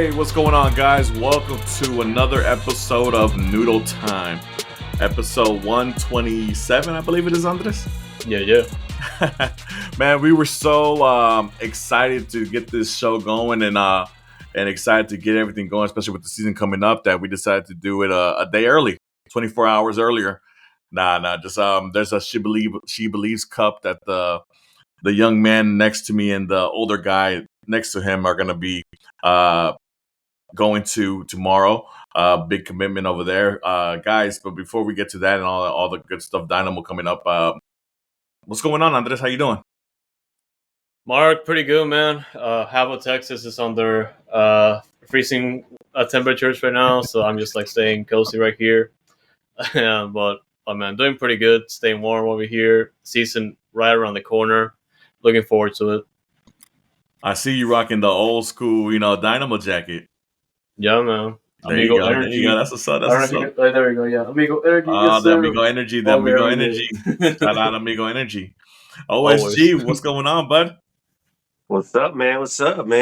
Hey, what's going on, guys? Welcome to another episode of Noodle Time. Episode 127, I believe it is, Andres? Yeah. Man, we were so excited to get this show going and excited to get everything going, especially with the season coming up, that we decided to do it a day early, 24 hours earlier. Just there's a She Believes cup that the young man next to me and the older guy next to him are going to be going to tomorrow. Big commitment over there, guys. But before we get to that and all the good stuff, Dynamo coming up. What's going on, Andres? How you doing? Mark, pretty good, man. Havo, Texas is under freezing temperatures right now, so I'm just like staying cozy right here. but man, doing pretty good. Staying warm over here. Season right around the corner. Looking forward to it. I see you rocking the old school, Dynamo jacket. Yeah, man. There you go. Energy. There you go. That's what's up. There we go. Yeah, Amigo Energy. Oh, the Amigo Energy. The Amigo Energy. Shout out Amigo Energy. OSG, what's going on, bud? What's up, man?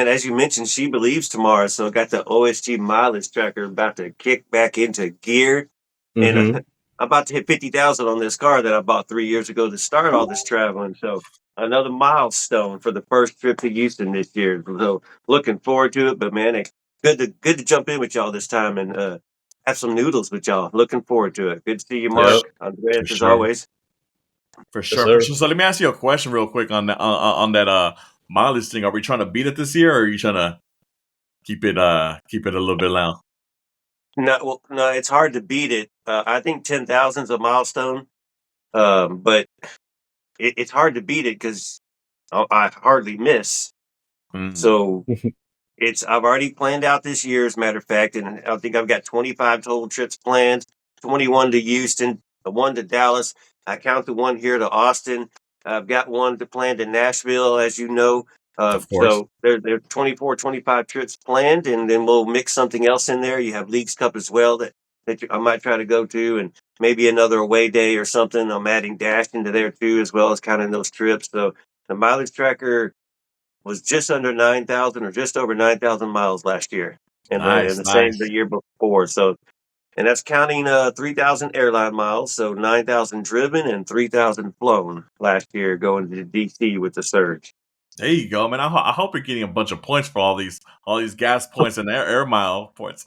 As you mentioned, She Believes tomorrow, so I got the OSG mileage tracker about to kick back into gear, and I'm about to hit 50,000 on this car that I bought 3 years ago to start all this traveling. So another milestone for the first trip to Houston this year. So looking forward to it. But man, good to jump in with y'all this time and have some noodles with y'all. Looking forward to it. Good to see you, Mark. Andres, as always. For sure. So let me ask you a question real quick on that mileage thing. Are we trying to beat it this year, or are you trying to keep it a little bit low? No, it's hard to beat it. I think 10,000 is a milestone, but it's hard to beat it because I hardly miss. So I've already planned out this year, as a matter of fact, and I think I've got 25 total trips planned, 21 to Houston, 1 to Dallas. I count the one here to Austin. I've got one to plan to Nashville, as you know. So there are 24, 25 trips planned, and then we'll mix something else in there. You have Leagues Cup as well that I might try to go to, and maybe another away day or something. I'm adding Dash into there too, as well as kind of those trips. So the mileage tracker was just under 9,000 or just over 9,000 miles last year, and the same the year before. So, and that's counting 3,000 airline miles, so 9,000 driven and 3,000 flown last year going to DC with the surge. There you go, man. I hope you're getting a bunch of points for all these gas points and air mile points.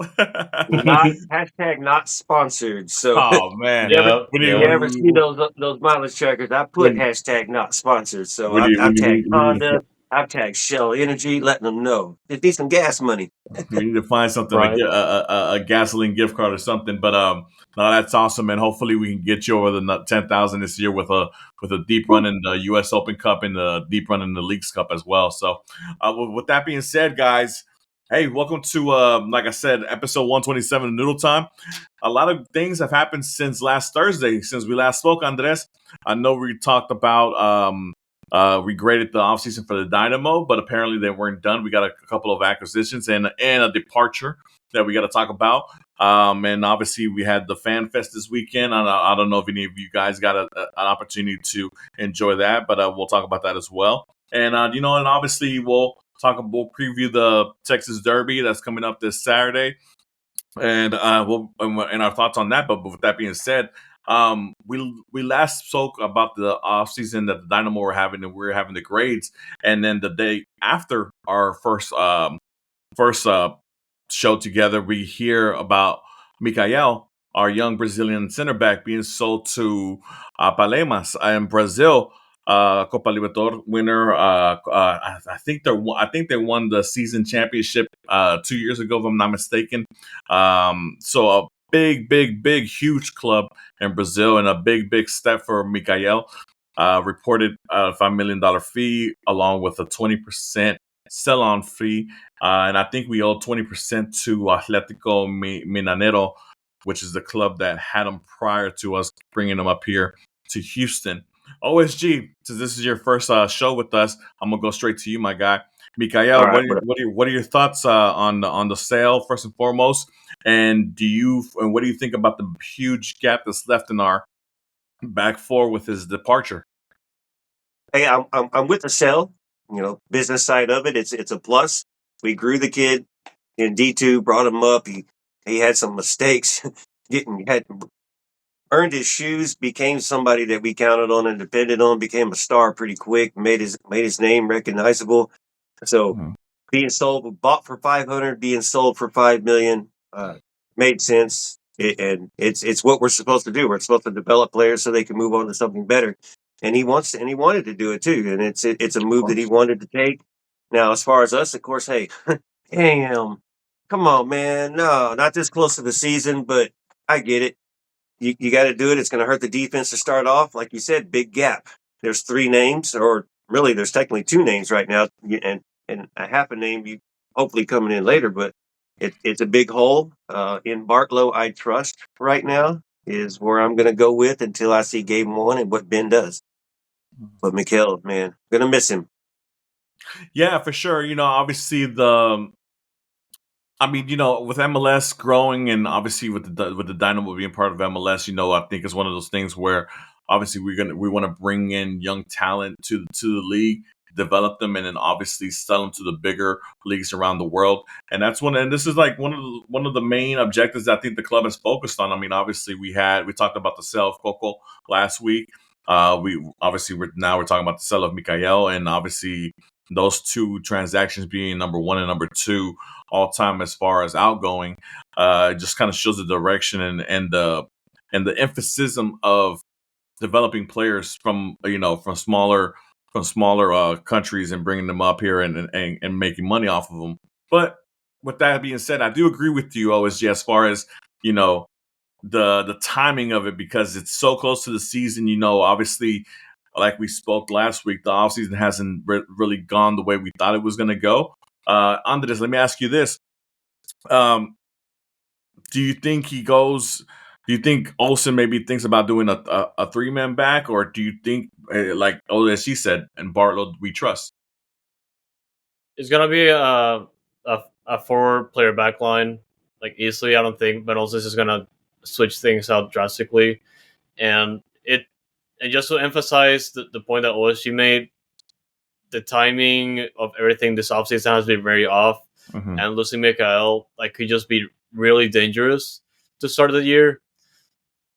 Not sponsored. So, oh man, you ever see those mileage trackers? I put hashtag not sponsored. So I've tagged Honda. I've tagged Shell Energy, letting them know they need some gas money. We need to find something like a gasoline gift card or something. But no, that's awesome, and hopefully we can get you over the 10,000 this year with a deep run in the U.S. Open Cup and the deep run in the Leagues Cup as well. So, with that being said, guys, hey, welcome to like I said, episode 127 of Noodle Time. A lot of things have happened since last Thursday, since we last spoke, Andres. I know we talked about we graded the offseason for the Dynamo, but apparently they weren't done. We got a couple of acquisitions and a departure that we got to talk about. And obviously we had the Fan Fest this weekend. I don't know if any of you guys got an opportunity to enjoy that, but we'll talk about that as well. And, and obviously we'll preview the Texas Derby that's coming up this Saturday. And and our thoughts on that. But with that being said, we last spoke about the off season that the Dynamo were having, and we were having the grades, and then the day after our first show together, we hear about Micael, our young Brazilian center back, being sold to Palmeiras in Brazil. Copa Libertadores winner. I think they won the season championship 2 years ago, if I'm not mistaken. So a big, huge club in Brazil, and a big step for Micael. Reported a $5 million fee along with a 20% sell-on fee, and I think we owe 20% to Atlético Mineiro, which is the club that had him prior to us bringing him up here to Houston. OSG, since this is your first show with us, I'm gonna go straight to you, my guy. Micael, what are your thoughts on the sale first and foremost, and what do you think about the huge gap that's left in our back four with his departure? Hey, I'm with the sale. Business side of it, it's a plus. We grew the kid, in D2, brought him up. He had some mistakes, had earned his shoes, became somebody that we counted on and depended on, became a star pretty quick, made his name recognizable. So being bought for 500, being sold for 5 million, made sense. And it's what we're supposed to do. We're supposed to develop players so they can move on to something better. And he wanted to do it too. And it's a move that he wanted to take. Now, as far as us, of course, hey, damn, come on, man. No, not this close to the season, but I get it. You got to do it. It's going to hurt the defense to start off. Like you said, big gap. There's 3 names, or really there's technically 2 names right now, and a half a name you hopefully coming in later, but it's a big hole. In Bartlow, I trust right now is where I'm going to go with until I see game 1 and what Ben does. But Micael, man, going to miss him. Yeah, for sure. Obviously with MLS growing and obviously with the Dynamo being part of MLS, I think it's one of those things where obviously we want to bring in young talent to the league, develop them, and then obviously sell them to the bigger leagues around the world. And this is like one of the main objectives that I think the club has focused on. I mean, obviously we talked about the sale of Coco last week. We're talking about the sale of Micael, and obviously those 2 transactions being number 1 and number 2 all time as far as outgoing, just kind of shows the direction and the emphasis of developing players from smaller countries and bringing them up here and making money off of them. But with that being said, I do agree with you, OSG, as far as the timing of it, because it's so close to the season. Obviously, like we spoke last week, the offseason hasn't really gone the way we thought it was going to go. Andres, let me ask you this. Do you think do you think Olsen maybe thinks about doing a 3-man back, or do you think, like OSG said, and Bartlow we trust? It's going to be a 4-player back line, like easily, I don't think, but also is going to switch things out drastically. And just to emphasize the point that OSG made, the timing of everything this offseason has been very off. Mm-hmm. And losing Micael could just be really dangerous to start the year.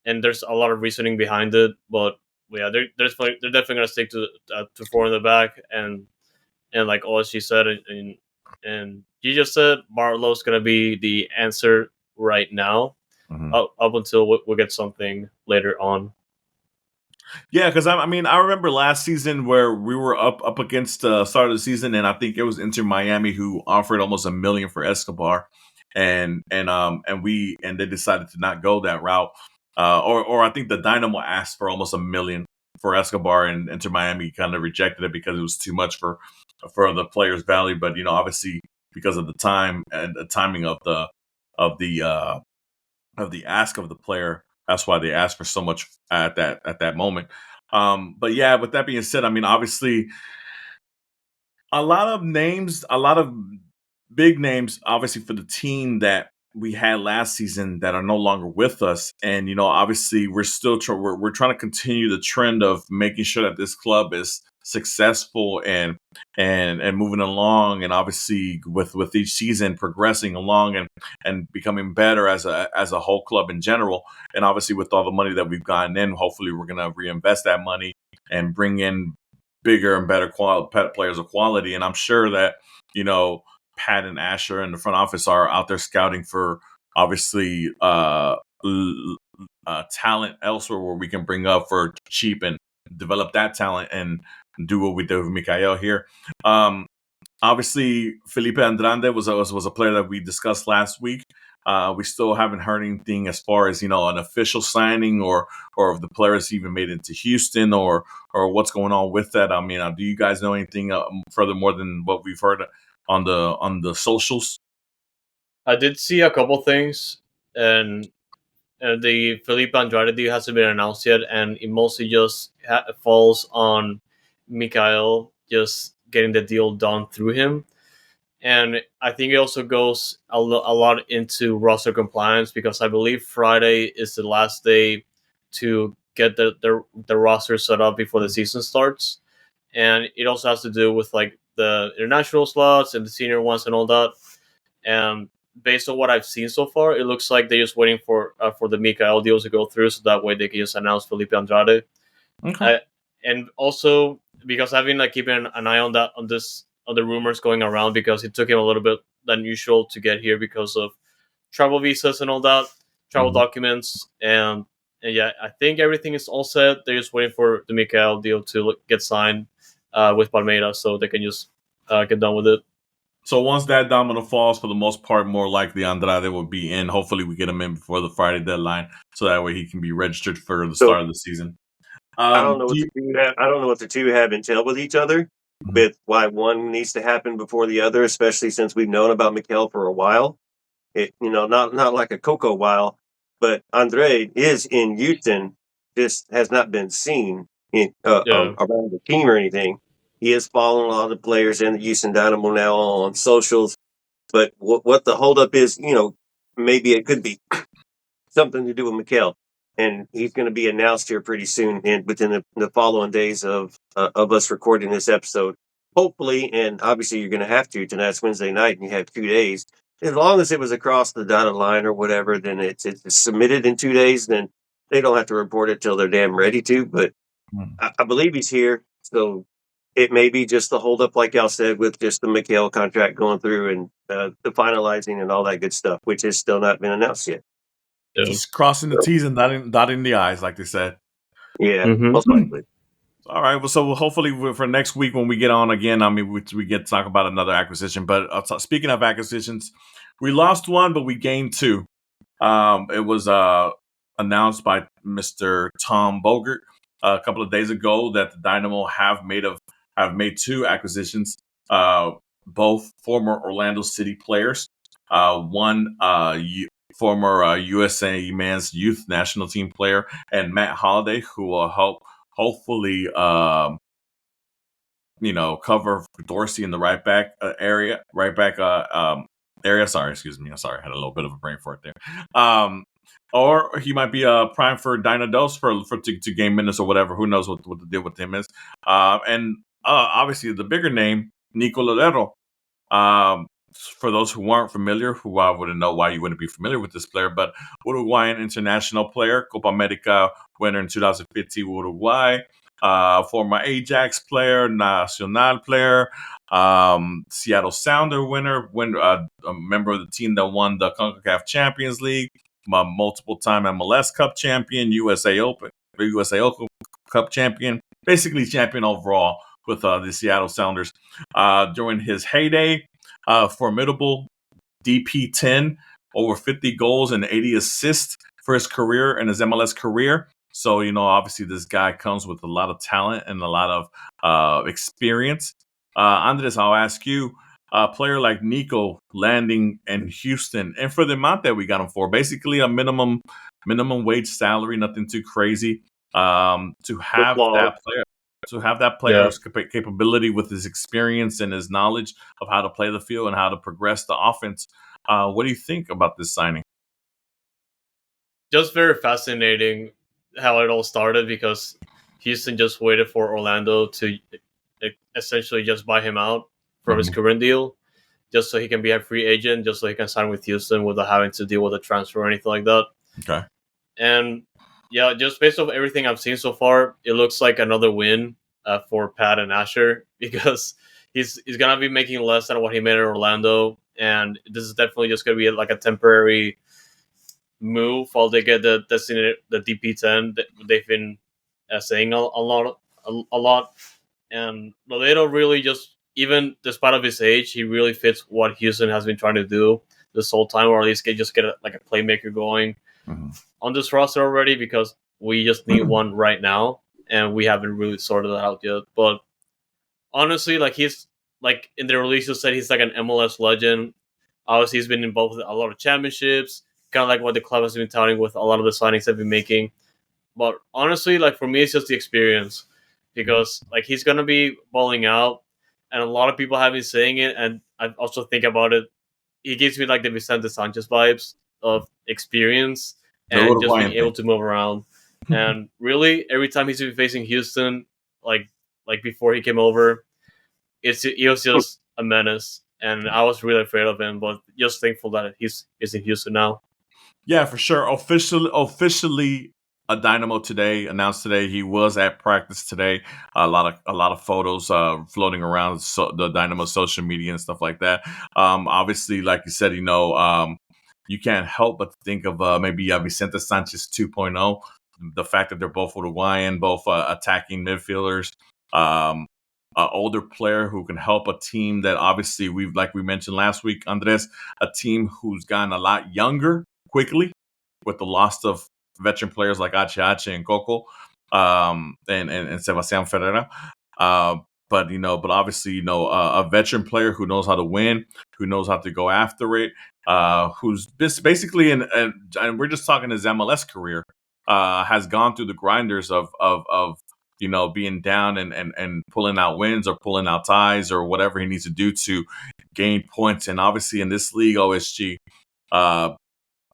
And there's a lot of reasoning behind it. But yeah, they're definitely going to stick to 4 in the back. And like OSG said, and you just said, Bartlow's going to be the answer right now, mm-hmm. up until we'll get something later on. Yeah, because I remember last season where we were up against the start of the season, and I think it was Inter Miami who offered almost $1 million for Escobar, and they decided to not go that route, or I think the Dynamo asked for almost $1 million for Escobar, and Inter Miami kind of rejected it because it was too much for the player's value. But obviously because of the time and the timing of the ask of the player, that's why they asked for so much at that moment. But yeah, with that being said, obviously a lot of big names, obviously, for the team that we had last season that are no longer with us. And, obviously we're still we're trying to continue the trend of making sure that this club is successful and moving along, and obviously with each season progressing along and becoming better as a whole club in general. And obviously with all the money that we've gotten in, hopefully we're going to reinvest that money and bring in bigger and better players of quality. And I'm sure that Pat and Asher in the front office are out there scouting for obviously talent elsewhere where we can bring up for cheap and develop that talent and do what we did with Micael here. Obviously, Felipe Andrade was a player that we discussed last week. We still haven't heard anything as far as an official signing or if the players even made it to Houston or what's going on with that. Do you guys know anything furthermore than what we've heard on the socials? I did see a couple things, and the Felipe Andrade deal hasn't been announced yet, and it mostly just falls on Micael just getting the deal done through him. And I think it also goes a lot into roster compliance, because I believe Friday is the last day to get the roster set up before the season starts. And it also has to do with the international slots and the senior ones and all that. And based on what I've seen so far, it looks like they're just waiting for the Micael deals to go through, so that way they can just announce Felipe Andrade. Okay. And also because I've been like keeping an eye on the rumors going around, because it took him a little bit unusual to get here because of travel visas and all that, travel documents, and yeah, I think everything is all set. They're just waiting for the Micael deal to get signed with Palmeiras, so they can just get done with it. So once that domino falls, for the most part, more likely Andrade will be in. Hopefully, we get him in before the Friday deadline, so that way he can be registered for the So start of the season. I don't know Do what you, the two have. I don't know what the two have entail with each other. With why one needs to happen before the other, especially since we've known about Micael for a while. Not like a cocoa while, but Andre is in Houston. Just has not been seen Yeah. around the team or anything. He is following a lot of the players in the Houston Dynamo now on socials. But what the holdup is, maybe it could be something to do with Micael, and he's going to be announced here pretty soon, and within the following days of us recording this episode, hopefully. And obviously, you're going to have to. Tonight's Wednesday night, and you have 2 days. As long as it was across the dotted line or whatever, then it's submitted in 2 days. Then they don't have to report it till they're damn ready to. But I believe he's here, so it may be just the holdup, like y'all said, with just the Micael contract going through and the finalizing and all that good stuff, which has still not been announced yet. just crossing the T's and dotting the I's, like they said. Yeah, Mhm. most likely. All right. Well, so hopefully for next week when we get on again, I mean, we get to talk about another acquisition. But speaking of acquisitions, we lost one, but we gained two. It was announced by Mr. Tom Bogert a couple of days ago that the Dynamo have made two acquisitions, both former Orlando City players. One former USA Men's Youth National Team player, and Matt Halliday, who will help hopefully cover Dorsey in the right back area. Sorry, excuse me. I'm sorry, I had a little bit of a brain fart there. Or he might be prime for Dynados to gain minutes or whatever. Who knows what the deal with him is? And obviously the bigger name, Nico Lodeiro. For those who aren't familiar, who I wouldn't know why you wouldn't be familiar with this player, but Uruguayan international player, Copa America winner in 2015 Uruguay, former Ajax player, Nacional player, Seattle Sounder winner, a member of the team that won the CONCACAF Champions League, multiple time MLS Cup champion, USA Open Cup champion, basically champion overall with the Seattle Sounders. During his heyday, formidable DP10, over 50 goals and 80 assists for his career and his MLS career. So, obviously this guy comes with a lot of talent and a lot of experience. Andres, I'll ask you, a player like Nico landing in Houston, and for the amount that we got him for, basically a minimum wage salary, nothing too crazy. To have that player's capability with his experience and his knowledge of how to play the field and how to progress the offense. What do you think about this signing? Just very fascinating how it all started, because Houston just waited for Orlando to essentially just buy him out from his current deal, just so he can be a free agent, just so he can sign with Houston without having to deal with a transfer or anything like that. Okay. And yeah, just based off everything I've seen so far, it looks like another win for Pat and Asher, because he's gonna be making less than what he made in Orlando, and this is definitely just gonna be like a temporary move while they get the DP10 that they've been saying a lot. And Lodeiro really just, even despite of his age, he really fits what Houston has been trying to do this whole time, or at least get a playmaker going on this roster already, because we just need one right now, and we haven't really sorted that out yet. But honestly, he's in the release, you said he's like an MLS legend. Obviously, he's been involved with a lot of championships, kind of like what the club has been touting with a lot of the signings they've been making. But honestly, for me, it's just the experience, because he's gonna be balling out, and a lot of people have been saying it, and I also think about it. He gives me the Vicente Sanchez vibes of experience and just being able to move around. And really, every time he's been facing Houston, like before he came over, it was just a menace. and I was really afraid of him, but just thankful that he's in Houston now. Yeah, for sure. Officially, a Dynamo today announced today. He was at practice today. A lot of photos floating around the Dynamo social media and stuff like that. Obviously, like you said, you can't help but think of maybe Vicente Sanchez 2.0. The fact that they're both Uruguayan, both attacking midfielders. An older player who can help a team that obviously like we mentioned last week, Andres, a team who's gotten a lot younger quickly with the loss of veteran players like HH and Coco and Sebastian Ferreira. But obviously, a veteran player who knows how to win, who knows how to go after it, who's basically and we're just talking his MLS career, has gone through the grinders of being down and pulling out wins or pulling out ties or whatever he needs to do to gain points. And obviously in this league, OSG,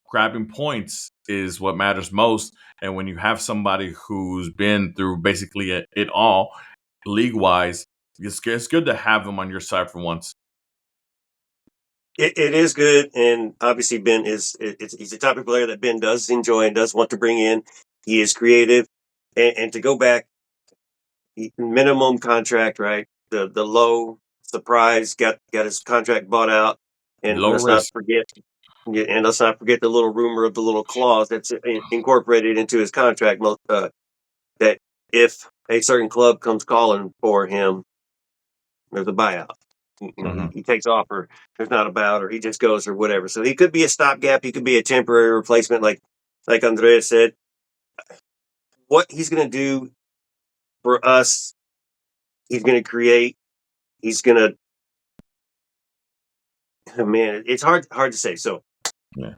grabbing points is what matters most. And when you have somebody who's been through basically it all, league-wise, it's good to have him on your side for once. It is good, and obviously Ben he's a type of player that Ben does enjoy and does want to bring in. He is creative, and to go back, minimum contract, right? The low surprise got his contract bought out, and Low let's risk. not forget the little rumor of the little clause that's incorporated into his contract that if a certain club comes calling for him, there's a buyout. He takes off, or there's not a buyout, or he just goes, or whatever. So he could be a stopgap. He could be a temporary replacement, like Andrea said. What he's going to do for us, he's going to create. He's going to, man, it's hard to say. So Yeah.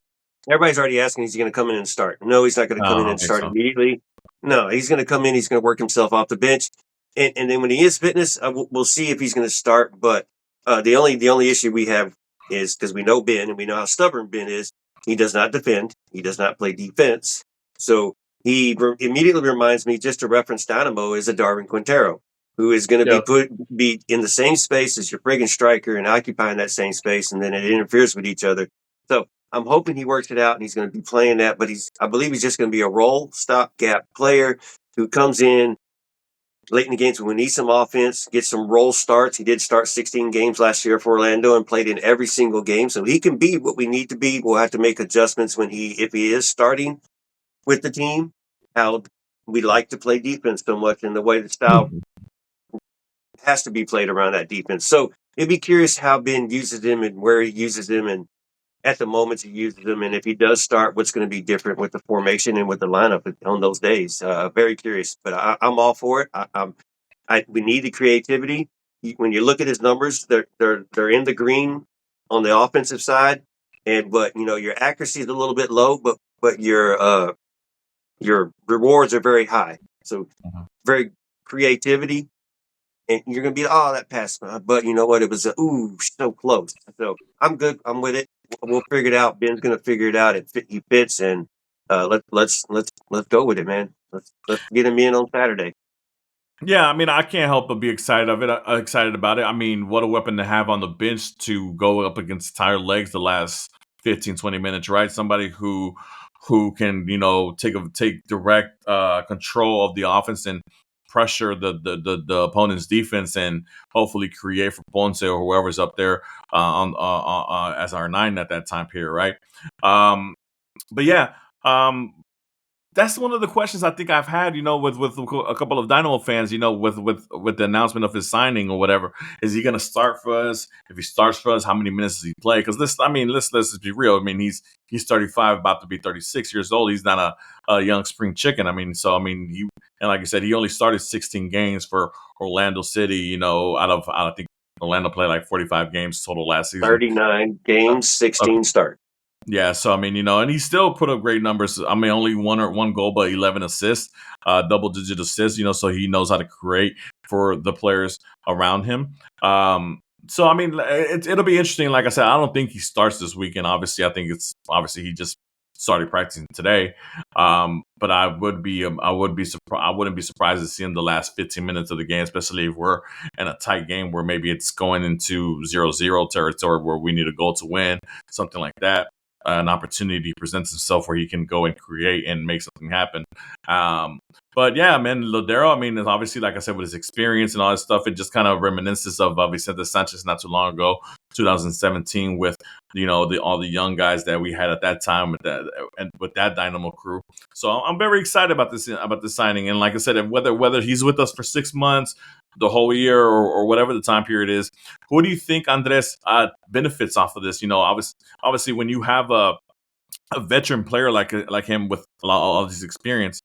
everybody's already asking, is he going to come in and start? No, he's not going to come in and start immediately. No, he's going to come in. He's going to work himself off the bench, and then when he is fitness, we'll see if he's going to start. But the only issue we have is, because we know Ben and we know how stubborn Ben is. He does not defend. He does not play defense. So he immediately reminds me, just to reference Dynamo, is a Darwin Quintero, who is going to be in the same space as your friggin' striker and occupying that same space, and then it interferes with each other. So I'm hoping he works it out and he's going to be playing that, but I believe he's just going to be a roll stopgap player who comes in late in the games when we need some offense, get some roll starts. He did start 16 games last year for Orlando and played in every single game, so he can be what we need to be. We'll have to make adjustments if he is starting with the team. How we like to play defense so much, and the way the style has to be played around that defense. So it'd be curious how Ben uses him and where he uses him, and at the moments he uses them, and if he does start, what's going to be different with the formation and with the lineup on those days. Very curious, but I'm all for it. We need the creativity. When you look at his numbers, they're in the green on the offensive side, but your accuracy is a little bit low, but your rewards are very high. So very creativity. And you're going to be, that pass, but you know what? It was so close. So I'm good. I'm with it. We'll figure it out. Ben's going to figure it out. He fits, and let's go with it, man. Let's get him in on Saturday. Yeah, I mean, I can't help but be excited about it. I mean, what a weapon to have on the bench to go up against tired legs the last 15, 20 minutes, right? Somebody who can, take direct control of the offense and pressure the opponent's defense and hopefully create for Ponce or whoever's up there as our 9 at that time period, right? But yeah, that's one of the questions I think I've had, with a couple of Dynamo fans, with the announcement of his signing or whatever. Is he going to start for us? If he starts for us, how many minutes does he play? Because let's just be real. I mean, he's 35, about to be 36 years old. He's not a young spring chicken. And like I said, he only started 16 games for Orlando City. I think Orlando played like 45 games total last season. 39 games, 16 start. Yeah, so and he still put up great numbers. Only one goal, but 11 assists, double-digit assists. So he knows how to create for the players around him. It'll be interesting. Like I said, I don't think he starts this weekend. Obviously, I think he just started practicing today. But I wouldn't be surprised. I wouldn't be surprised to see him the last 15 minutes of the game, especially if we're in a tight game where maybe it's going into 0-0 territory where we need a goal to win, something like that. An opportunity presents itself where he can go and create and make something happen. But yeah, man, Lodeiro, I mean, is obviously, like I said, with his experience and all that stuff, it just kind of reminisces of Vicente Sanchez not too long ago, 2017, with all the young guys that we had at that time with that Dynamo crew. So I'm very excited about this signing. And like I said, whether he's with us for 6 months, the whole year, or whatever the time period is, who do you think, Andres, benefits off of this? Obviously, when you have a veteran player like him with all of his experience,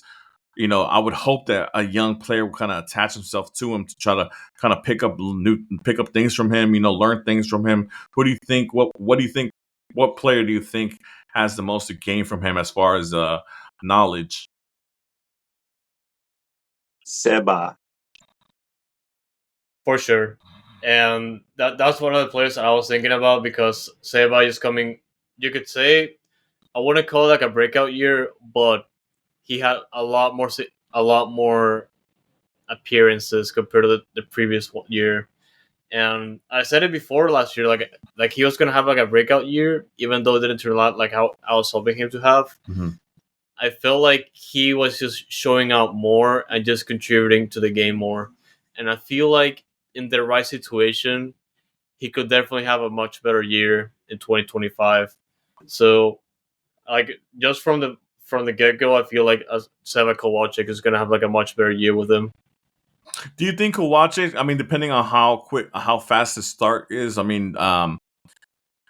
I would hope that a young player will kind of attach himself to him to try to kind of pick up things from him, learn things from him. Who do you think? What do you think? What player do you think has the most to gain from him as far as knowledge? Seba. For sure. And that's one of the players I was thinking about, because Seba is coming, you could say, I wouldn't call it like a breakout year, but he had a lot more appearances compared to the previous year. And I said it before last year, like he was gonna have like a breakout year, even though it didn't turn out like how I was hoping him to have. Mm-hmm. I felt like he was just showing out more and just contributing to the game more. And I feel like in the right situation, he could definitely have a much better year in 2025. So, like, just from the get go, I feel like Seba Kowalczyk is gonna have like a much better year with him. Do you think Kowalczyk? I mean, depending on how fast his start is, I mean,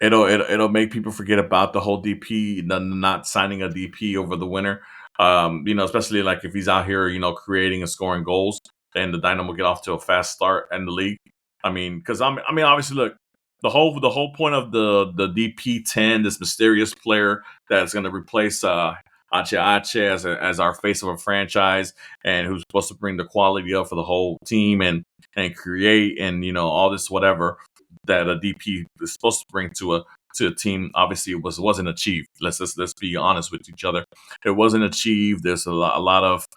it'll make people forget about the whole DP, not signing a DP over the winter. Especially like if he's out here, creating and scoring goals, and the Dynamo get off to a fast start in the league. I mean, because obviously, look, the whole point of the DP10, this mysterious player that's going to replace Ache as our face of a franchise, and who's supposed to bring the quality up for the whole team and create and all this whatever that a DP is supposed to bring to a team. Obviously, it wasn't achieved. Let's be honest with each other. It wasn't achieved. There's a lot of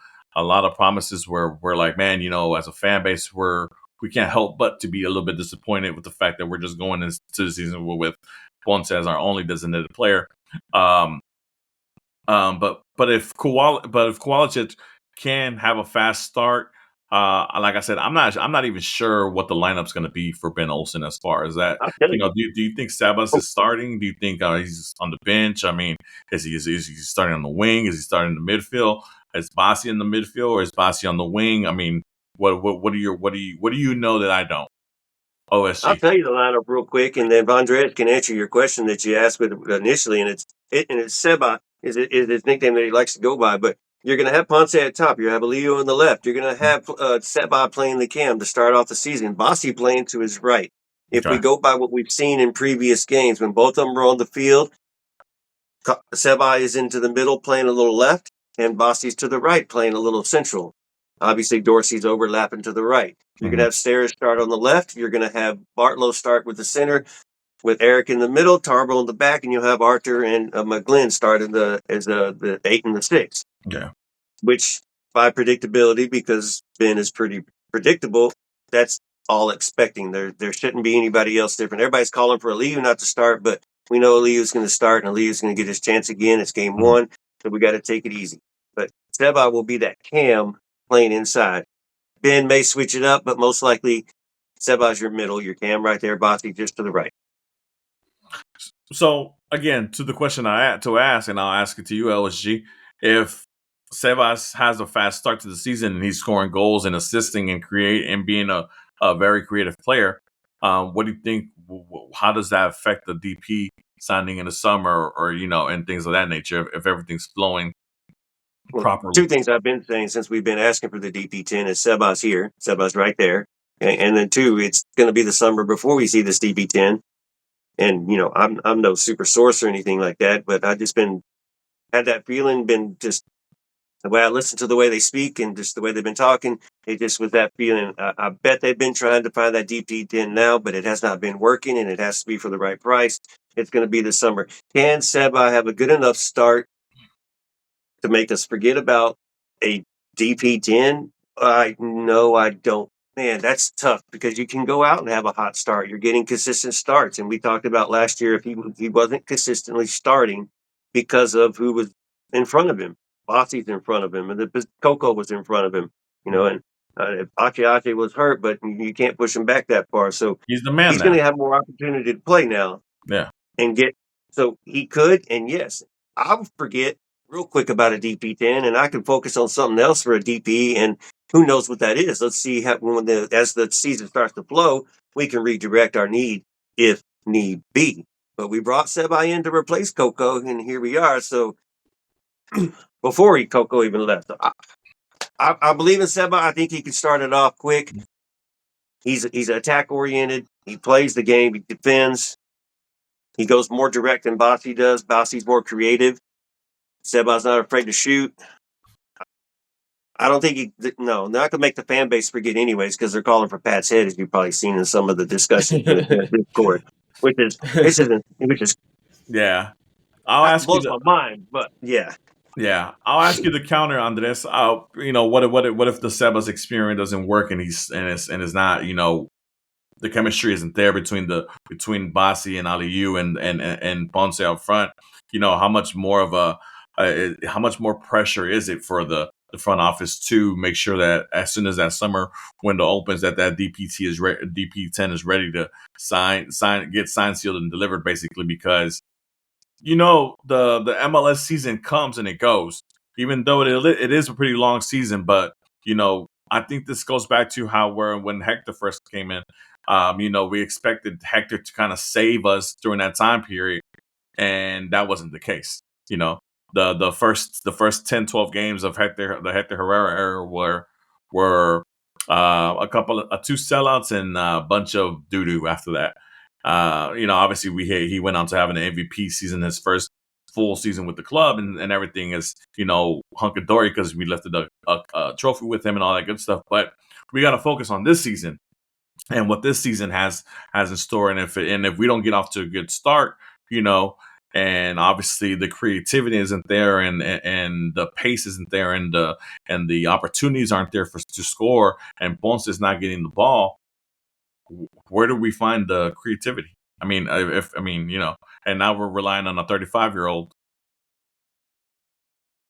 promises where we're like, man, as a fan base, we can't help but to be a little bit disappointed with the fact that we're just going into the season with Ponce as our only designated player. But if Kowalczyk can have a fast start, like I said, I'm not even sure what the lineup's going to be for Ben Olsen as far as that. Do you think Sebas is starting? Do you think he's on the bench? I mean, is he starting on the wing? Is he starting in the midfield? Is Bassi in the midfield, or is Bassi on the wing? I mean, what do you know that I don't? OSG. I'll tell you the lineup real quick, and then Andres can answer your question that you asked with initially, and it's Seba is his nickname that he likes to go by. But you're going to have Ponce at top. You're going to have Leo on the left. You're going to have Seba playing the cam to start off the season. Bassi playing to his right. If we go by what we've seen in previous games, when both of them were on the field, Seba is into the middle playing a little left, and Bassi's to the right playing a little central. Obviously, Dorsey's overlapping to the right. You're going to have Sarah start on the left. You're going to have Bartlow start with the center, with Eric in the middle, Tarbo in the back, and you'll have Arthur and McGlynn start as the 8 and the 6. Yeah. Which, by predictability, because Ben is pretty predictable, that's all expecting. There shouldn't be anybody else different. Everybody's calling for Aliyu not to start, but we know Aliyu's going to start, and Aliyu's going to get his chance again. It's game one, so we got to take it easy. But Seba will be that cam playing inside. Ben may switch it up, but most likely Seba's your middle, your cam right there, Bassi just to the right. So again, to the question I had to ask, and I'll ask it to you, LSG, if Sebas has a fast start to the season and he's scoring goals and assisting and being a very creative player, what do you think? How does that affect the DP signing in the summer, or and things of that nature if everything's flowing properly? Two things I've been saying since we've been asking for the DP10 is Seba's here. Seba's right there. And then two, it's going to be the summer before we see this DP10. And, I'm no super source or anything like that, but I just had that feeling, been just the way I listen to the way they speak and just the way they've been talking. It just was that feeling. I bet they've been trying to find that DP10 now, but it has not been working, and it has to be for the right price. It's going to be the summer. Can Seba have a good enough start to make us forget about a DP10? No, I don't. Man, that's tough because you can go out and have a hot start. You're getting consistent starts, and we talked about last year if he wasn't consistently starting because of who was in front of him. Bossy's in front of him, and the Coco was in front of him. And if Ache was hurt, but you can't push him back that far, so He's the man he's now. going to have more opportunity to play now. Yeah, and get so he could, and yes, I'll forget real quick about a DP10, and I can focus on something else for a DP, and who knows what that is. Let's see how as the season starts to flow, we can redirect our need if need be. But we brought Sebai in to replace Coco, and here we are. So before Coco even left, so I believe in Sebai. I think he can start it off quick. He's attack oriented. He plays the game. He defends. He goes more direct than Bossy does. Bossy's more creative. Sebai's not afraid to shoot. I don't think not going to make the fan base forget anyways, because they're calling for Pat's head, as you've probably seen in some of the discussion in the Discord, which is yeah. I'll ask blows my mind, but yeah. Yeah, I'll ask you to counter on this. What if the Sebas experiment doesn't work and it's not, the chemistry isn't there between Bossy and Aliyu and Ponce up front? How much more how much more pressure is it for the front office to make sure that as soon as that summer window opens, that DP10 is ready to get signed, sealed, and delivered, basically, because the MLS season comes and it goes, even though it is a pretty long season. But, I think this goes back to when Hector first came in, we expected Hector to kind of save us during that time period. And that wasn't the case. The first 10, 12 games of the Hector Herrera era were a couple of 2 sellouts and a bunch of doo-doo after that. Obviously he went on to have an MVP season, his first full season with the club, and everything is, hunky-dory because we lifted a trophy with him and all that good stuff. But we got to focus on this season and what this season has in store. And if we don't get off to a good start, and obviously the creativity isn't there, and the pace isn't there, and the opportunities aren't there to score, and Ponce is not getting the ball, where do we find the creativity? And now we're relying on a 35-year-old.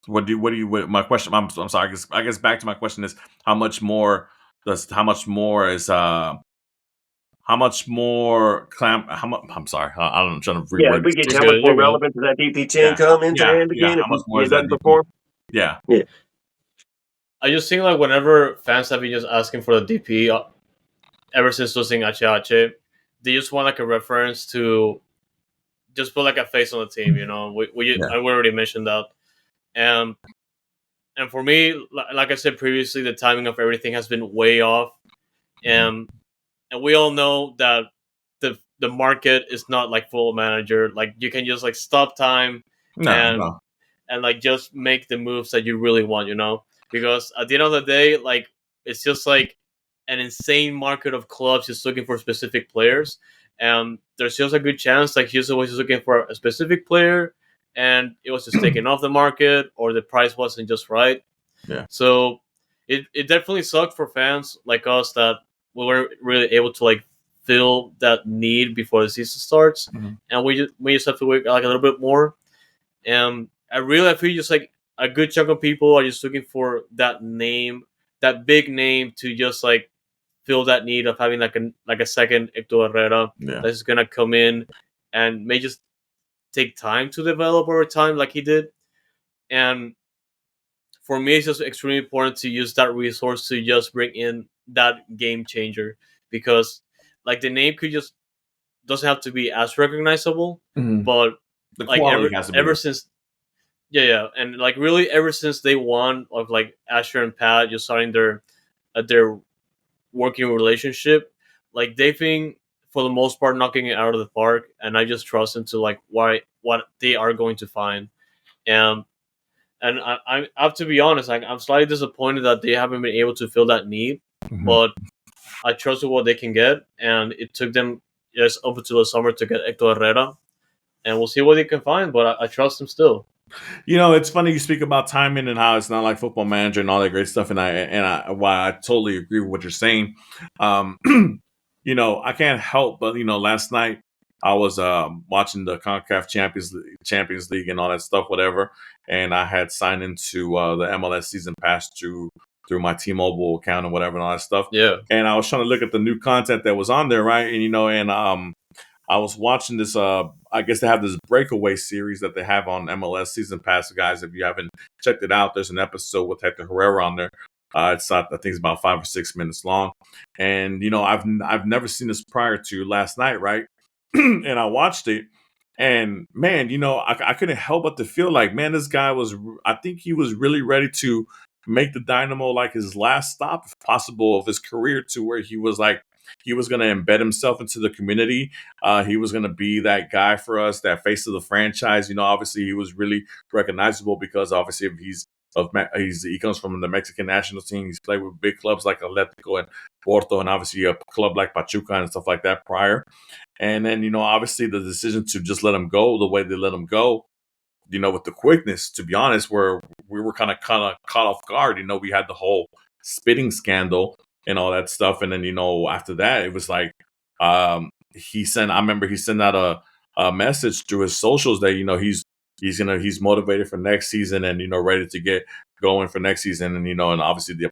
My question? I'm sorry. I guess back to my question is how much more I'm sorry. I'm trying to reword. Yeah, we get how much more relevant does that DP10 come into hand again if he doesn't perform? Yeah. I just think like whenever fans have been just asking for the DP ever since losing HH, they just want like a reference to just put like a face on the team. We already mentioned that, and for me, like I said previously, the timing of everything has been way off, and we all know that the market is not like full manager. Like you can just like stop time and like just make the moves that you really want. Because at the end of the day, like it's just like an insane market of clubs just looking for specific players, and there's just a good chance like he's always looking for a specific player, and it was just taken off the market, or the price wasn't just right. Yeah. So it definitely sucked for fans like us that we weren't really able to like fill that need before the season starts, and we just have to wait like a little bit more. And I feel just like a good chunk of people are just looking for that name, that big name, to just like fill that need of having like a second Hector Herrera that's gonna come in and may just take time to develop over time like he did. And for me, it's just extremely important to use that resource to just bring in that game changer, because like the name doesn't have to be as recognizable, but the like quality has to be ever since and like really ever since day one of like Asher and Pat just starting their working relationship, like they've been for the most part knocking it out of the park, and I just trust them to like what they are going to find. And I have to be honest, like I'm slightly disappointed that they haven't been able to fill that need, but I trust what they can get, and it took them just up until the summer to get Hector Herrera, and we'll see what they can find. But I trust them still. It's funny you speak about timing and how it's not like Football Manager and all that great stuff. And why I totally agree with what you're saying. Um, I can't help but last night I was watching the CONCACAF Champions League and all that stuff, whatever. And I had signed into the MLS season pass through my T-Mobile account and whatever and all that stuff. Yeah. And I was trying to look at the new content that was on there, right? And I was watching this. I guess they have this breakaway series that they have on MLS Season Pass, guys. If you haven't checked it out, there's an episode with Hector Herrera on there. I think it's about 5 or 6 minutes long, and I've never seen this prior to last night, right? And I watched it, and man, I couldn't help but to feel like, man, this guy was. I think he was really ready to make the Dynamo like his last stop, if possible, of his career, to where he was like he was going to embed himself into the community. He was going to be that guy for us, that face of the franchise. Obviously he was really recognizable because obviously if he comes from the Mexican national team. He's played with big clubs like Atletico and Porto, and obviously a club like Pachuca and stuff like that prior. And then obviously the decision to just let him go the way they let him go. With the quickness, to be honest, where we were kind of caught off guard. We had the whole spitting scandal and all that stuff. And then, after that, it was like I remember he sent out a message through his socials that, he's motivated for next season and, ready to get going for next season. And, and obviously the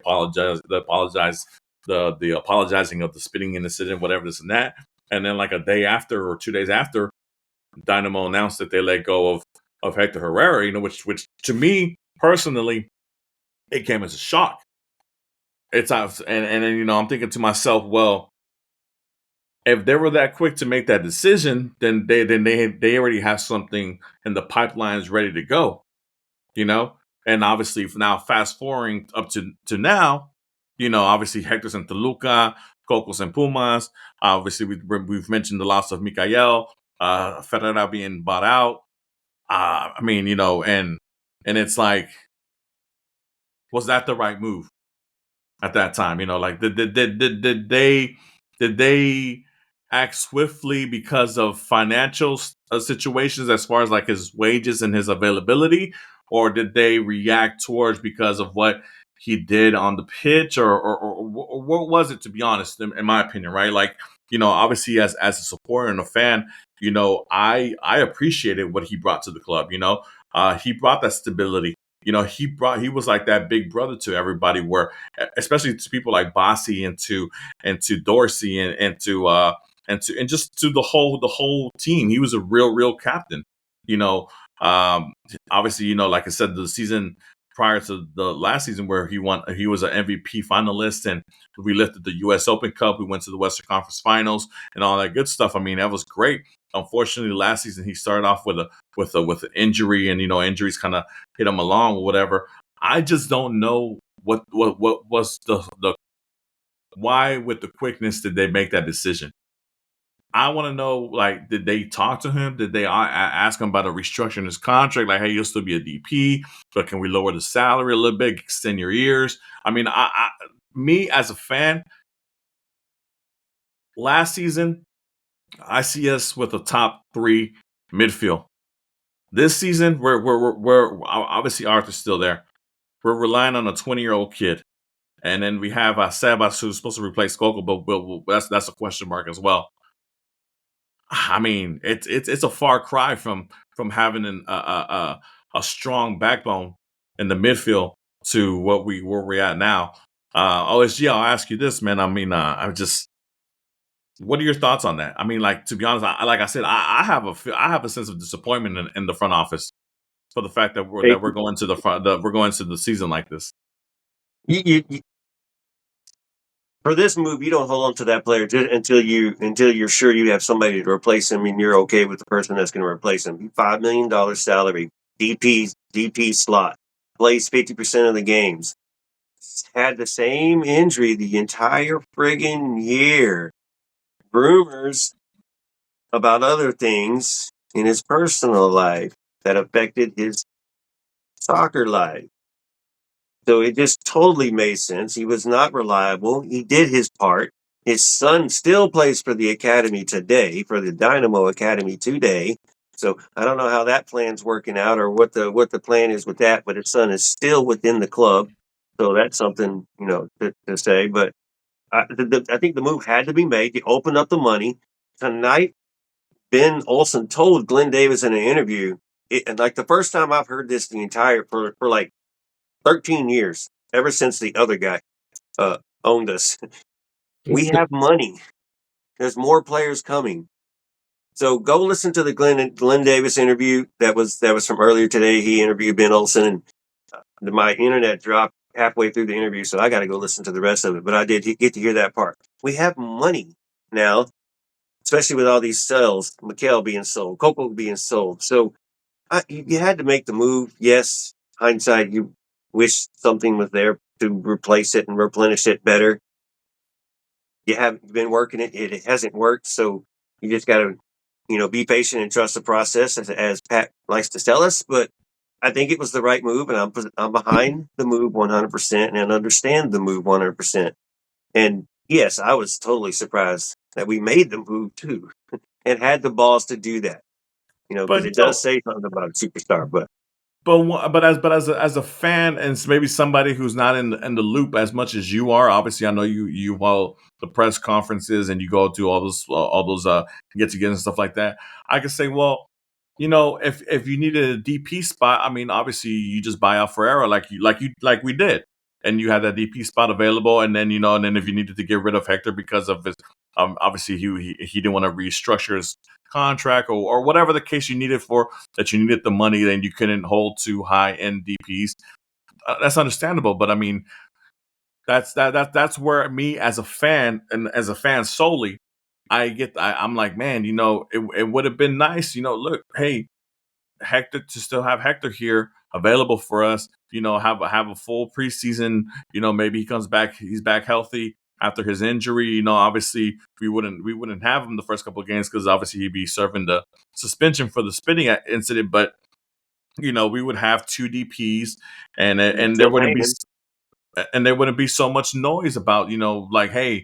apologizing of the spitting incident, whatever this and that. And then like a day after or 2 days after, Dynamo announced that they let go of Hector Herrera, which to me personally, it came as a shock. And then I'm thinking to myself, well, if they were that quick to make that decision, then they already have something in the pipelines ready to go, And obviously now fast forwarding up to now, obviously Hector's in Toluca, Coco's in Pumas. Obviously we've mentioned the loss of Micael, Ferreira being bought out. And it's like, was that the right move at that time? Like did they act swiftly because of financial situations as far as like his wages and his availability, or did they react towards because of what he did on the pitch, or what was it? To be honest, in my opinion, right? Like obviously as a supporter and a fan, I appreciated what he brought to the club. He brought that stability. He was like that big brother to everybody, where especially to people like Bossy and to Dorsey and just to the whole team. He was a real captain. Obviously, like I said, the season prior to the last season where he was an MVP finalist, and we lifted the U.S. Open Cup. We went to the Western Conference Finals and all that good stuff. I mean, that was great. Unfortunately, last season he started off with an injury, and injuries kind of hit him along or whatever. I just don't know what was the why with the quickness did they make that decision. I want to know, like, did they talk to him? Did they ask him about a restructuring his contract? Like, hey, you'll still be a DP, but can we lower the salary a little bit, extend your years? I mean, me as a fan, last season, I see us with a top 3 midfield. This season, we're obviously Arthur's still there. We're relying on a 20-year-old kid, and then we have Sebas, who's supposed to replace Coco, but that's a question mark as well. I mean, it's a far cry from having a strong backbone in the midfield to where we're at now. OSG, I'll ask you this, man. I mean, what are your thoughts on that? I mean, like, to be honest, like I said, I have a sense of disappointment in the front office for the fact that we're going to we're going to the season like this. You, for this move, you don't hold on to that player until you're sure you have somebody to replace him, and you're okay with the person that's going to replace him. $5 million salary, DP slot, plays 50% of the games, had the same injury the entire friggin' year. Rumors about other things in his personal life that affected his soccer life. So it just totally made sense. He was not reliable. He did his part. His son still plays for the academy today, for the Dynamo Academy today. So I don't know how that plan's working out or what the plan is with that, but his son is still within the club. So that's something, to say. But I think the move had to be made to open up the money. Tonight, Ben Olsen told Glenn Davis in an interview, and like the first time I've heard this for like 13 years, ever since the other guy owned us. We have money. There's more players coming. So go listen to the Glenn Davis interview. That was from earlier today. He interviewed Ben Olsen, and my internet dropped halfway through the interview, so I got to go listen to the rest of it. But I did get to hear that part. We have money now, especially with all these sales, Micael being sold, Coco being sold. So you had to make the move. Yes, hindsight, you wish something was there to replace it and replenish it better. You haven't been working it. It hasn't worked. So you just got to, be patient and trust the process, as Pat likes to tell us. But I think it was the right move, and I'm behind the move 100% and understand the move 100%. And yes, I was totally surprised that we made the move too and had the balls to do that. Because it does say something about a superstar, But as a fan and maybe somebody who's not in the loop as much as you are, obviously I know you follow the press conferences and you go to all those get together and stuff like that. I could say, well, if you needed a DP spot, I mean, obviously you just buy out Ferreira like we did, and you had that DP spot available, and then and then if you needed to get rid of Hector because of his obviously he didn't want to restructure his contract or whatever the case you needed that you needed the money, then you couldn't hold two high end DPs. That's understandable, but I mean, that's where me as a fan and as a fan solely, I'm like, man, it would have been nice, look, hey, Hector, to still have Hector here available for us, have a full preseason, maybe he comes back, he's back healthy after his injury. Obviously we wouldn't have him the first couple of games because obviously he'd be serving the suspension for the spitting incident, but we would have two DPs and there wouldn't be so much noise about, like, hey,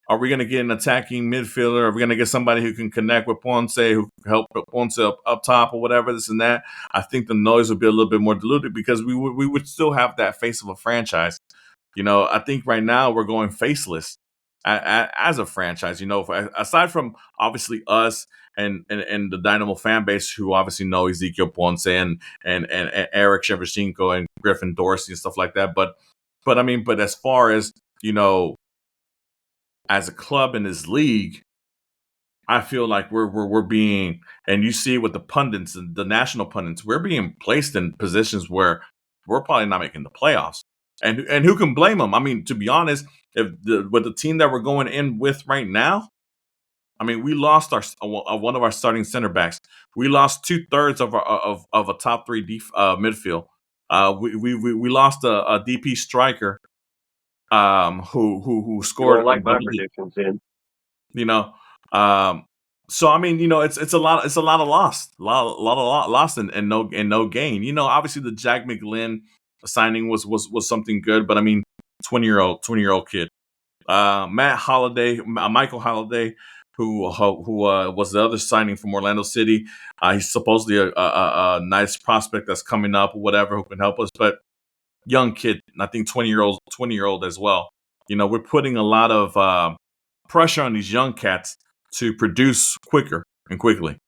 are we going to get an attacking midfielder? Are we going to get somebody who can connect with Ponce, who can help Ponce up top or whatever, this and that? I think the noise would be a little bit more diluted because we would still have that face of a franchise. I think right now we're going faceless as a franchise. Aside from obviously us and the Dynamo fan base, who obviously know Ezekiel Ponce and Eric Shevchenko and Griffin Dorsey and stuff like that. But as far as as a club in this league, I feel like we're being, and you see with the pundits and the national pundits, we're being placed in positions where we're probably not making the playoffs. And who can blame them? I mean, to be honest, with the team that we're going in with right now, I mean, we lost one of our starting center backs. We lost 2/3 of a top three midfield. We lost a DP striker who scored like my predictions in. So I mean, it's a lot of loss, a lot of loss and no gain. Obviously the Jack McGlynn signing was something good, but I mean, 20-year-old kid. Michael Halliday, who was the other signing from Orlando City. He's supposedly a nice prospect that's coming up or whatever, who can help us, but young kid, I think 20-year-old as well. We're putting a lot of pressure on these young cats to produce quicker and quickly.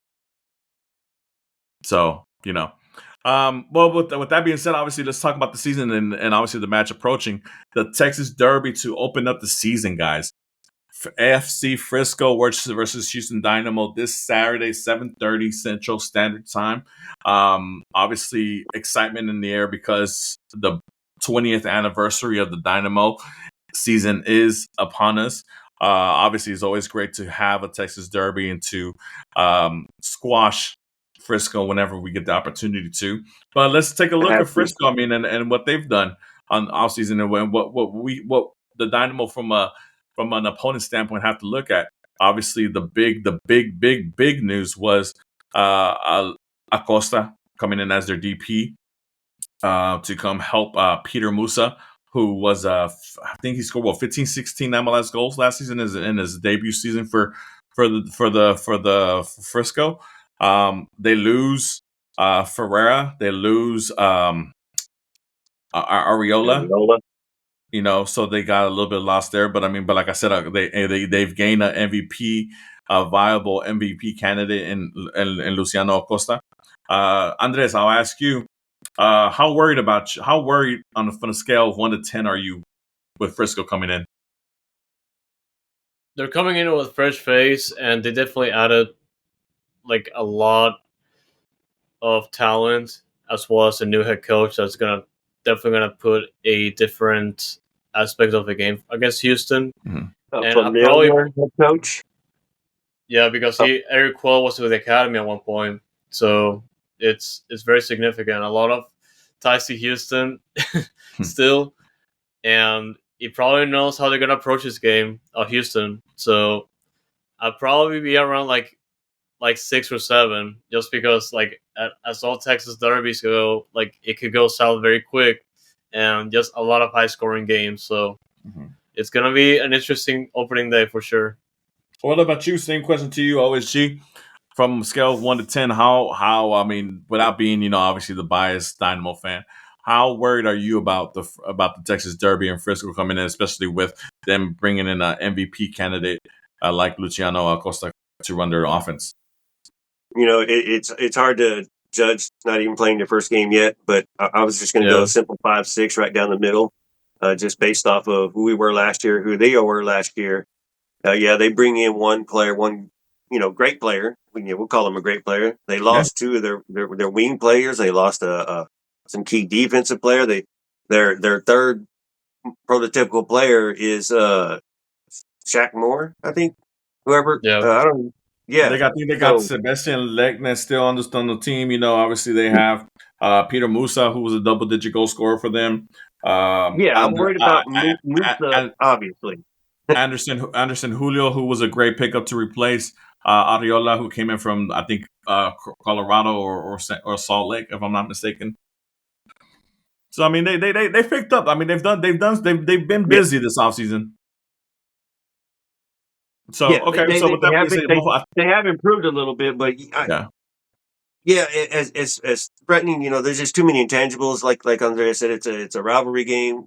So, well, with that being said, obviously, let's talk about the season and obviously the match approaching. The Texas Derby to open up the season, guys. AFC Frisco versus Houston Dynamo this Saturday, 7:30 Central Standard Time. Obviously, excitement in the air because the 20th anniversary of the Dynamo season is upon us. Obviously, it's always great to have a Texas Derby and to squash Frisco whenever we get the opportunity to. But let's take a look at Frisco. I mean, and what they've done on offseason and what the Dynamo from an opponent standpoint have to look at. Obviously, the big news was Acosta coming in as their DP to come help Peter Musa, who was I think he scored 15, 16 MLS goals last season in his debut season for Frisco. They lose Ferreira. They lose Ariola. Lola. So they got a little bit lost there. But but like I said, they've gained an MVP, a viable MVP candidate in Luciano Acosta. Andres, I'll ask you, how worried from a scale of 1 to 10 are you with Frisco coming in? They're coming in with fresh face, and they definitely added like a lot of talent, as well as a new head coach that's definitely gonna put a different aspect of the game against Houston. Mhm. And I probably Familiar head coach. because Eric Quell was with the academy at one point, so it's very significant. A lot of ties to Houston still, and he probably knows how they're gonna approach this game of Houston. So I'll probably be around like 6 or 7, just because as all Texas derbies go, like it could go south very quick, and just a lot of high scoring games. So it's gonna be an interesting opening day for sure. What about you? Same question to you, OSG. From a scale of 1 to 10, without being, obviously the biased Dynamo fan, how worried are you about the Texas Derby and Frisco coming in, especially with them bringing in an MVP candidate like Luciano Acosta to run their offense? It's hard to judge. Not even playing their first game yet, but I was just going to go simple 5-6 right down the middle, just based off of who we were last year, who they were last year. They bring in one player, great player. We'll call him a great player. They lost 2 of their wing players. They lost some key defensive player. Their third prototypical player is Shaq Moore, I think. Whoever, I don't. Yeah, they got Sebastian Legnet still on the team. Obviously they have Peter Musa, who was a double-digit goal scorer for them. I'm worried about Musa, obviously. Anderson Julio, who was a great pickup to replace Ariola, who came in from I think Colorado or Salt Lake, if I'm not mistaken. So they picked up. They've been busy this offseason. So they have improved a little bit, but as threatening, there's just too many intangibles. Like Andrea said, it's a rivalry game.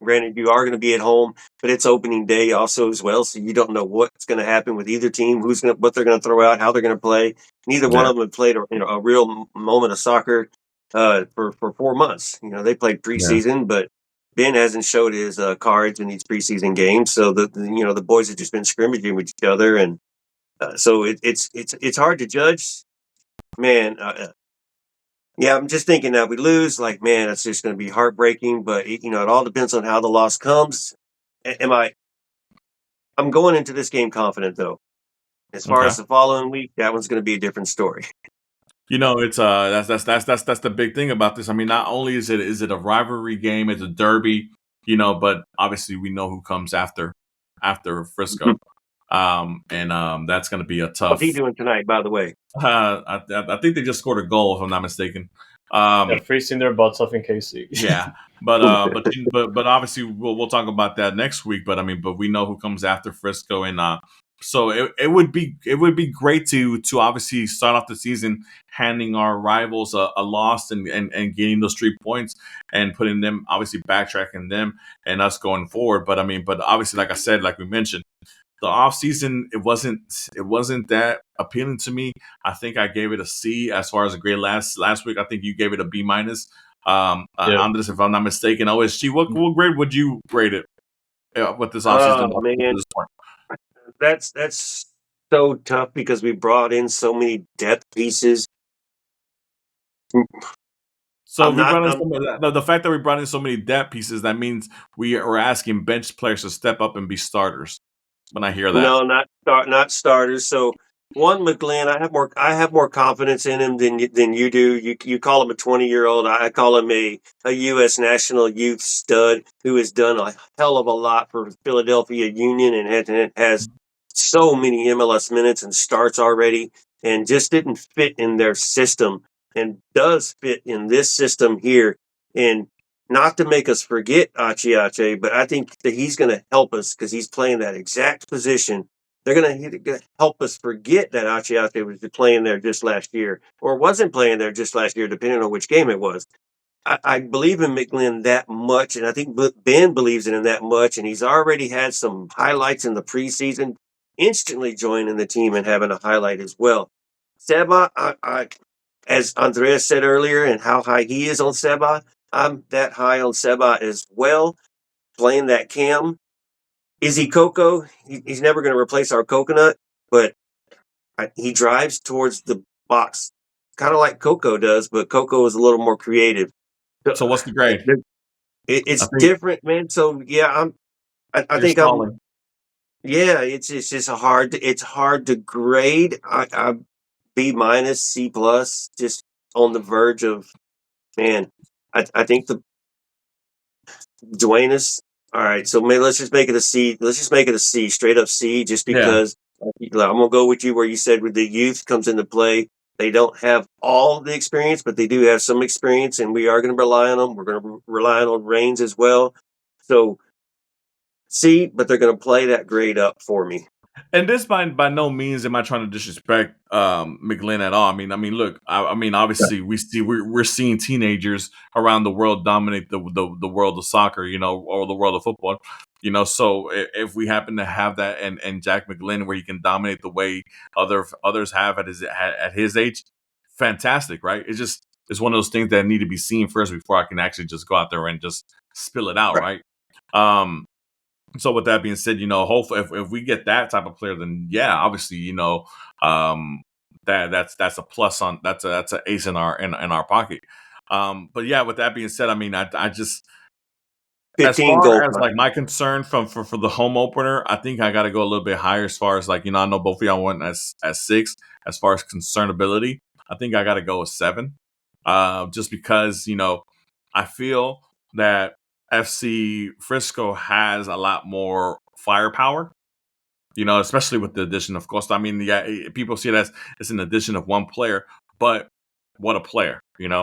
Granted, you are going to be at home, but it's opening day also as well, so you don't know what's going to happen with either team, what they're going to throw out, how they're going to play. Neither one of them have played a real moment of soccer for 4 months. They played preseason, but Ben hasn't showed his cards in these preseason games, so the boys have just been scrimmaging with each other, and so it's hard to judge. Man, I'm just thinking that we lose, man, it's just going to be heartbreaking. But it all depends on how the loss comes. I'm going into this game confident, though. As far as the following week, that one's going to be a different story. It's that's the big thing about this. Not only is it a rivalry game, it's a derby, but obviously we know who comes after Frisco. That's going to be a tough. What's he doing tonight, by the way? I think they just scored a goal, if I'm not mistaken. Freezing their butts off in KC. Yeah, but obviously we'll talk about that next week. But we know who comes after Frisco, and so it would be great to obviously start off the season handing our rivals a loss and getting those 3 points and putting them, obviously backtracking them and us going forward. But obviously, like I said, like we mentioned, the off season it wasn't that appealing to me. I think I gave it a C as far as a grade last week. I think you gave it a B minus. Andres, if I'm not mistaken. OSG, what grade would you grade it with this off season? Oh man, that's so tough because we brought in so many depth pieces. So the fact that we brought in so many depth pieces, that means we are asking bench players to step up and be starters. When I hear that, no, not starters. So one McGlynn, I have more confidence in him than you do. You call him a 20-year-old. I call him a U.S. national youth stud who has done a hell of a lot for Philadelphia Union and has so many MLS minutes and starts already, and just didn't fit in their system and does fit in this system here. And not to make us forget Ache, but I think that he's going to help us because he's playing that exact position they're gonna help us forget that Achiate was playing there just last year, or wasn't playing there just last year, depending on which game it was. I believe in McGlynn that much, and I think Ben believes in him that much, and he's already had some highlights in the preseason, instantly joining the team and having a highlight as well. Seba, as Andreas said earlier, and how high he is on Seba, I'm that high on Seba as well, playing that cam. Is he Coco? He's never going to replace our coconut, but he drives towards the box, kind of like Coco does, but Coco is a little more creative. So what's the grade? It's different, man. So yeah, I think stalling. It's just it's hard to grade. I B minus, C plus, just on the verge of, man. I think the Duenas. All right, so let's just make it a C. Let's just make it a C, straight up C, just because I'm gonna go with you where you said with the youth comes into play. They don't have all the experience, but they do have some experience, and we are going to rely on them. We're going to rely on Reigns as well. So C, but they're going to play that grade up for me. And this by no means am I trying to disrespect McGlynn at all. I mean, look, I mean, obviously we're seeing teenagers around the world dominate the world of soccer, or the world of football, So if we happen to have that and Jack McGlynn, where he can dominate the way others have at his age, fantastic, right? It's one of those things that need to be seen first before I can actually just go out there and just spill it out, right? So with that being said, hopefully if we get that type of player, then yeah, obviously, that's a plus on that's an ace in our pocket. But yeah, with that being said, I mean, I just, as far as like my concern for the home opener, I think I got to go a little bit higher as far as like, I know both of y'all went as 6 as far as concernability. I think I got to go with 7, just because I feel that FC Frisco has a lot more firepower, especially with the addition of Costa. I mean, yeah, people see it as it's an addition of one player, but what a player, and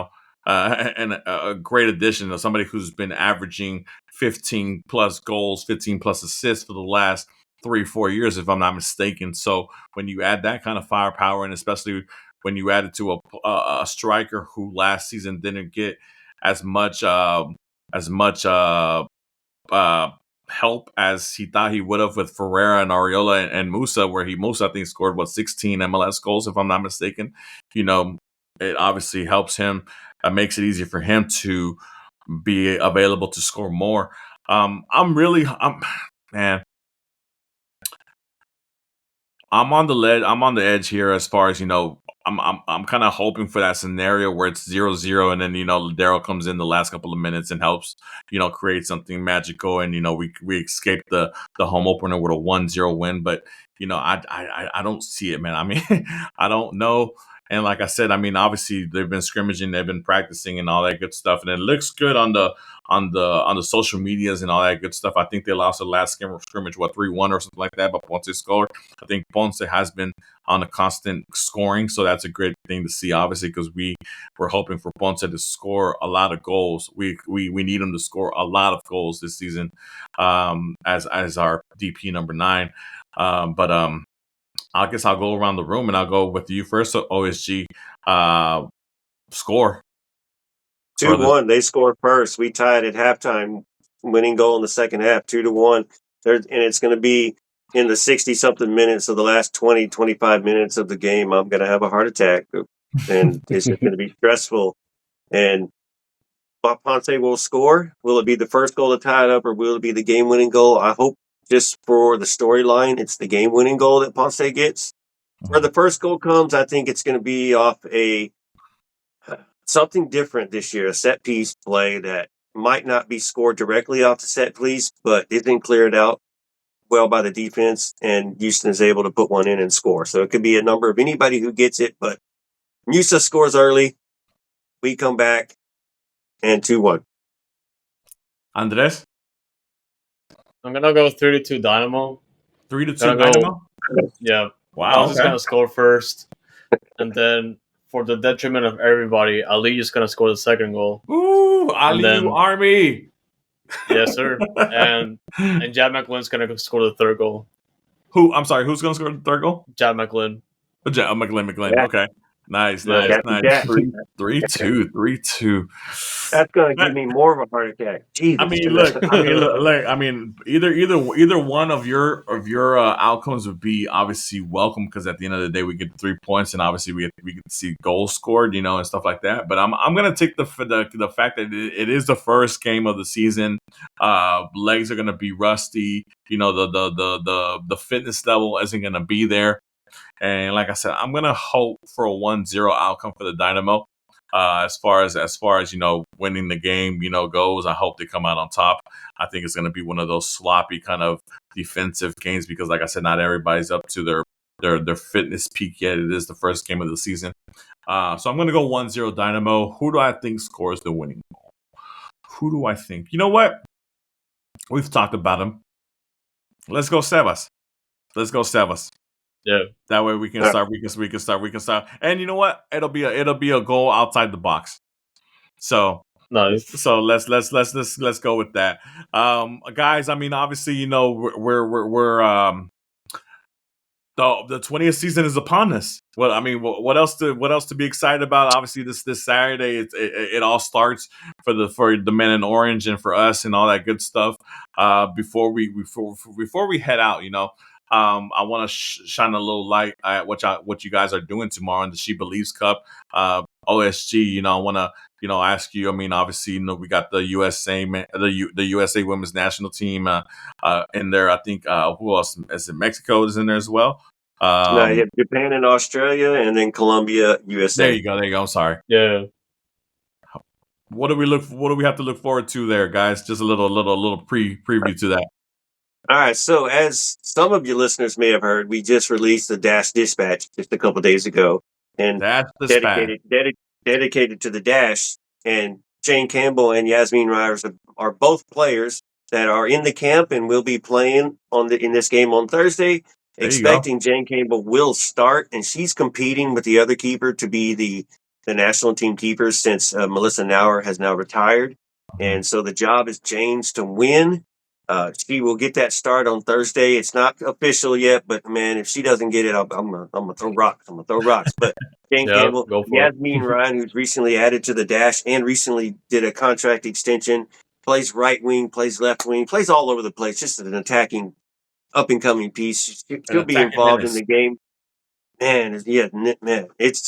a great addition of somebody who's been averaging 15 plus goals, 15 plus assists for the last 3-4 years, if I'm not mistaken. So when you add that kind of firepower, and especially when you add it to a striker who last season didn't get as much help as he thought he would have with Ferreira and Areola and Musa, where Musa, I think, scored 16 MLS goals, if I'm not mistaken. It obviously helps him. Makes it easier for him to be available to score more. Man, I'm on the edge here as far as, I'm kind of hoping for that scenario where it's 0-0 and then, Lodeiro comes in the last couple of minutes and helps, create something magical, and, we escape the home opener with a 1-0 win. But, I don't see it, man. I mean, I don't know. And like I said, I mean, obviously they've been scrimmaging, they've been practicing and all that good stuff, and it looks good on the social medias and all that good stuff. I think they lost the last scrimmage 3-1 or something like that, but Ponce scored. I think Ponce has been on a constant scoring, so that's a great thing to see, obviously, because we're hoping for Ponce to score a lot of goals. We need him to score a lot of goals this season, as our DP number 9. I guess I'll go around the room and I'll go with you first. So OSG, score. 2-1. They scored first. We tied at halftime, winning goal in the second half, 2-1. And it's going to be in the 60-something minutes of the last 20, 25 minutes of the game. I'm going to have a heart attack, and it's just going to be stressful. And Ponce will score. Will it be the first goal to tie it up, or will it be the game-winning goal? I hope, just for the storyline, it's the game-winning goal that Ponce gets. Where the first goal comes, I think it's going to be off something different this year, a set piece play that might not be scored directly off the set piece, but isn't cleared out well by the defense, and Houston is able to put one in and score. So it could be a number of anybody who gets it, but Musa scores early. We come back, and 2-1. Andres? I'm going to go 3-2 Dynamo. 3-2 Dynamo? Yeah. Wow. I'm just going to score first. And then, for the detriment of everybody, Ali is going to score the second goal. Ooh, Ali Army. Yes, sir. And Jack McGlynn's going to score the third goal. Who? I'm sorry. Who's going to score the third goal? Jack McLean. McLean. Yeah. Okay. Nice. Yeah. Jack. 3-2. That's gonna give me more of a heart attack. Jesus. Either one of your outcomes would be obviously welcome because at the end of the day we get 3 points and obviously we get to see goals scored, and stuff like that. But I'm gonna take the fact that it is the first game of the season. Legs are gonna be rusty. The fitness level isn't gonna be there. And like I said, I'm gonna hope for a 1-0 outcome for the Dynamo. As far as winning the game, goes, I hope they come out on top. I think it's gonna be one of those sloppy kind of defensive games because, like I said, not everybody's up to their fitness peak yet. It is the first game of the season, so I'm gonna go 1-0 Dynamo. Who do I think scores the winning goal? Who do I think? You know what? We've talked about him. Let's go Sebas. Yeah. That way we can start. We can start. And you know what? It'll be a goal outside the box. So Nice. So let's go with that, guys. I mean, obviously, we're the 20th season is upon us. Well, I mean, what else to be excited about? Obviously, this Saturday, it all starts for the men in orange and for us and all that good stuff. Before we head out, I want to shine a little light at what you guys are doing tomorrow in the SheBelieves Cup, OSG. I want to ask you. I mean, obviously, we got the the USA Women's National Team in there. I think who else is it? Mexico is in there as well. No, you have Japan and Australia, and then Colombia, USA. There you go. I'm sorry. Yeah. What do we have to look forward to there, guys? Just a little preview to that. All right. So, as some of you listeners may have heard, we just released the Dash Dispatch just a couple days ago, and dedicated to the Dash. And Jane Campbell and Yasmin Ryers are both players that are in the camp and will be playing in this game on Thursday. Expecting Jane Campbell will start, and she's competing with the other keeper to be the national team keeper since Melissa Nauer has now retired. And so the job is Jane's to win. She will get that start on Thursday. It's not official yet, but man, if she doesn't get it, I'm gonna throw rocks. But Jane Campbell, Yasmin Ryan, who's recently added to the Dash and recently did a contract extension, plays right wing, plays left wing, plays all over the place. Just an attacking, up and coming piece. She'll be involved in the game. Man, it's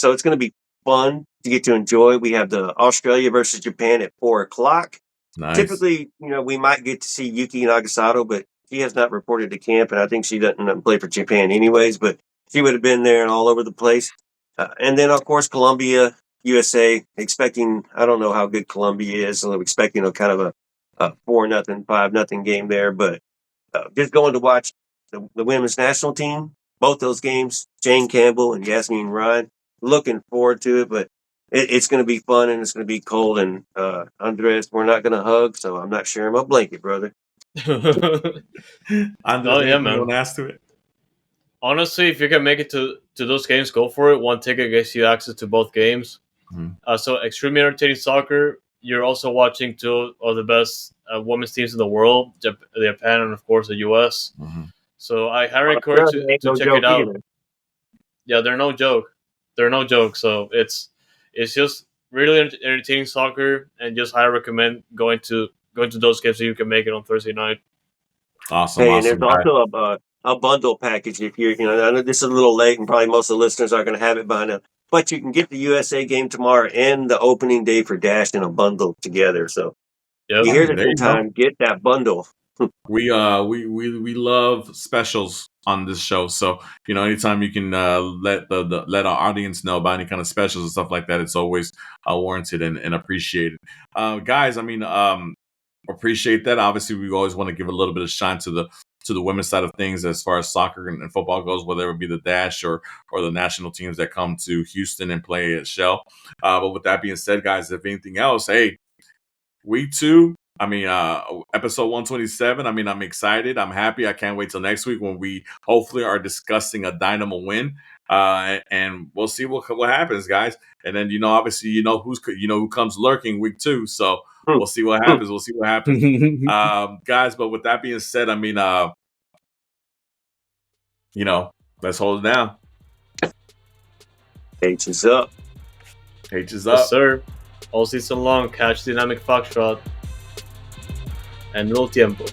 going to be fun to get to enjoy. We have the Australia versus Japan at 4:00. Nice. Typically, we might get to see Yuki Nagasato, but she has not reported to camp, and I think she doesn't play for Japan anyways, but she would have been there and all over the place. And then, of course, Colombia, USA, expecting, I don't know how good Colombia is, so I'm expecting a kind of a 4-0, 5-0 game there, but just going to watch the women's national team, both those games, Jane Campbell and Yasmin Ryan, looking forward to it, but it's going to be fun and it's going to be cold. And Andres, we're not going to hug, so I'm not sharing my blanket, brother. Andres, yeah, man. Don't ask to it. Honestly, if you can make it to those games, go for it. One ticket gets you access to both games. Mm-hmm. So extremely entertaining soccer. You're also watching two of the best women's teams in the world, Japan and of course the US. Mm-hmm. So I highly encourage you to check it out. Either. Yeah, they're no joke. So it's just really entertaining soccer, and just highly recommend going to those games so you can make it on Thursday night. Awesome. And there's also a bundle package if I know this is a little late and probably most of the listeners aren't going to have it by now, but you can get the USA game tomorrow and the opening day for Dash in a bundle together. So you hear this in time, get that bundle. We love specials on this show, so anytime you can let our audience know about any kind of specials and stuff like that, it's always warranted and appreciated. Guys, I mean, appreciate that. Obviously, we always want to give a little bit of shine to the women's side of things as far as soccer and football goes, whether it be the Dash or the national teams that come to Houston and play at Shell. But with that being said, guys, if anything else, hey, week 2. I mean, episode 127. I mean, I'm excited. I'm happy. I can't wait till next week when we hopefully are discussing a Dynamo win. And we'll see what happens, guys. And then, obviously, who comes lurking week 2. So we'll see what happens. Guys. But with that being said, I mean, let's hold it down. H is up. H is Yes, up. sir. All season long, catch Dynamic Foxtrot and Noodle Tiempo.